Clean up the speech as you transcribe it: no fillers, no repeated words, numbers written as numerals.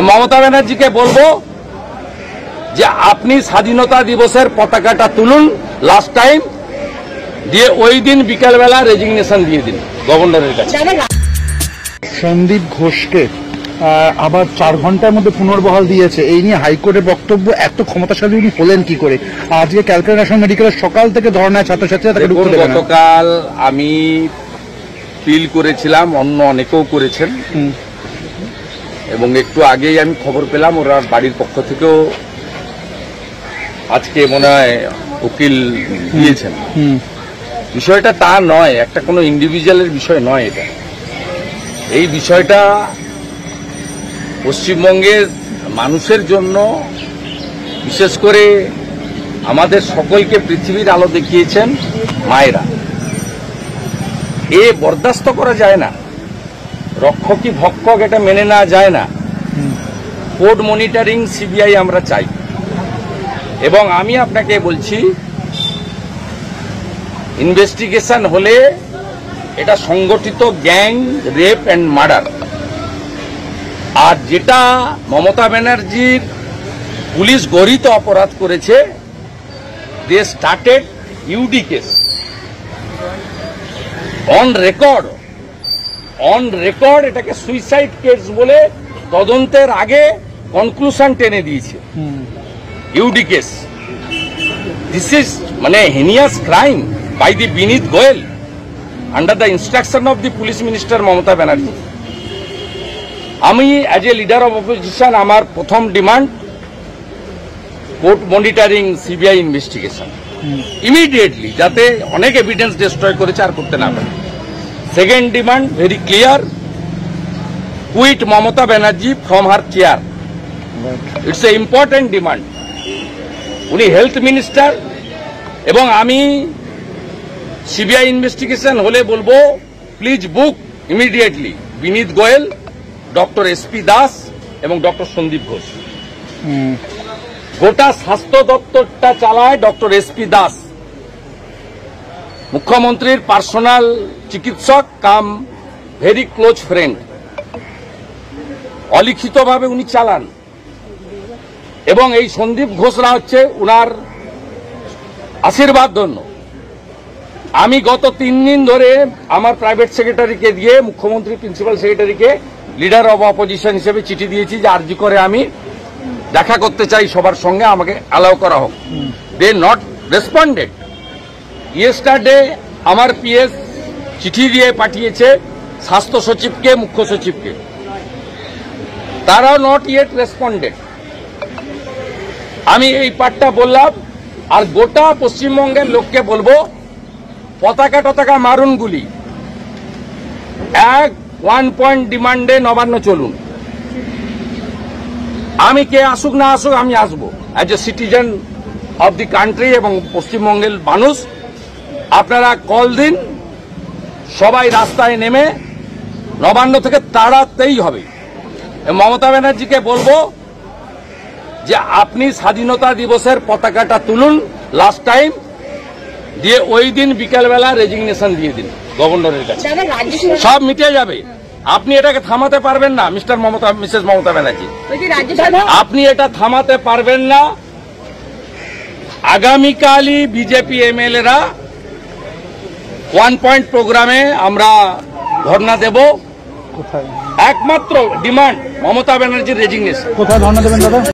মমতা ব্যানার্জিকে বলবো যে আপনি স্বাধীনতা দিবসের পতাকাটা তুলুন লাস্ট টাইম, দিয়ে ওই দিন বিকালবেলা রেজিগনেশন দিয়ে দিন গভর্নরের কাছে। সন্দীপ ঘোষকে আবার 4 ঘন্টার মধ্যে পুনর্বহাল দিয়েছে, এই নিয়ে হাইকোর্টের বক্তব্য। এত ক্ষমতাশালী উনি হলেন কি করে? আজকে ক্যালকাটা ন্যাশনাল মেডিকেলের সকাল থেকে ধর্নায় ছাত্রছাত্রীরা তাকে ঢুকতে দেবে না। গতকাল আমি ফিল করেছিলাম, অন্য অনেকেও করেছেন, এবং একটু আগেই আমি খবর পেলাম ওরা বাড়ির পক্ষ থেকেও আজকে মনে হয় উকিল দিয়েছেন। বিষয়টা তা নয়, একটা কোনো ইন্ডিভিজুয়ালের বিষয় নয় এটা। এই বিষয়টা পশ্চিমবঙ্গের মানুষের জন্য, বিশেষ করে আমাদের সকলকে পৃথিবীর আলো দেখিয়েছেন মায়েরা। এ বরদাস্ত করা যায় না, রক্ষকই ভক্ষক, এটা মেনে নেওয়া যায় না। কোর্ট মনিটরিং সিবিআই আমরা চাই, এবং আমি আপনাকে বলছি ইনভেস্টিগেশন হলে এটা সংগঠিত গ্যাং রেপ অ্যান্ড মার্ডার। আর যেটা মমতা ব্যানার্জির পুলিশ গরিত অপরাধ করেছে, they started UD case on record, এটাকে সুইসাইড কেস বলে তদন্তের আগে কনক্লুশন টেনে দিয়েছে। ইউডি কেস, দিস ইজ মানে heinous crime by the Vineet Goel under the instruction of the police minister Mamata Banerjee. আমি as a leader of opposition, আমার প্রথম demand court monitoring CBI investigation immediately, যাতে অনেক এভিডেন্স ডিস্ট্রয় করেছে আর করতে না পারে। Second demand very clear, quit Mamata Banerjee from her chair. It's a important demand. উনি হেলথ মিনিস্টার, এবং আমি সিবিআই ইনভেস্টিগেশন হলে বলবো please book immediately Vinit Goel, doctor SP Das এবং ডক্টর সন্দীপ ঘোষ। গোটা স্বাস্থ্য দপ্তরটা চালায় ডক্টর এসপি দাস, মুখ্যমন্ত্রীর পার্সোনাল চিকিৎসক কাম ভেরি ক্লোজ ফ্রেন্ড। অলিখিতভাবে উনি চালান, এবং এই সন্দীপ ঘোষরা হচ্ছে উনার আশীর্বাদ ধন্য। আমি গত 3 দিন ধরে আমার প্রাইভেট সেক্রেটারিকে দিয়ে মুখ্যমন্ত্রী প্রিন্সিপাল সেক্রেটারিকে লিডার অব অপোজিশন হিসেবে চিঠি দিয়েছি যে আরজি করে আমি দেখা করতে চাই সবার সঙ্গে, আমাকে অ্যালাউ করা হোক। They not responded. ইয়েস্টারডে আমার পিএস চিঠি দিয়ে পাঠিয়েছে স্বাস্থ্য সচিবকে, মুখ্য সচিবকে, তারাও নট ইয়েট রেসপন্ডেড। আমি এই পার্টটা বললাম, আর গোটা পশ্চিমবঙ্গের লোককে বলবো পতাকা টতাকা মারুন গুলি, 1 পয়েন্ট ডিমান্ডে নবান্ন চলুন। আমি কে আসুক না আসুক আমি আসবো as a citizen of the country, এবং পশ্চিমবঙ্গের মানুষ আপনারা কল দিন, সবাই রাস্তায় নেমে নবান্ন থেকে তাড়াতেই হবে। মমতা ব্যানার্জিকে বলবো যে আপনি স্বাধীনতা দিবসের পতাকাটা তুলুন লাস্ট টাইম, দিয়ে ওই দিন বিকালবেলা রেজিগনেশন দিয়ে দিন গভর্নরের কাছে, সব মিটে যাবে। আপনি এটাকে থামাতে পারবেন না মিসেস মমতা ব্যানার্জি, আপনি এটা থামাতে পারবেন না। আগামীকালই বিজেপি এমএলএরা 1 পয়েন্ট প্রোগ্রামে আমরা ধর্ণা দেব। একমাত্র ডিমান্ড মমতা ব্যানার্জির রেজিগনেশন। কোথায় ধর্ণা দেবেন দাদা?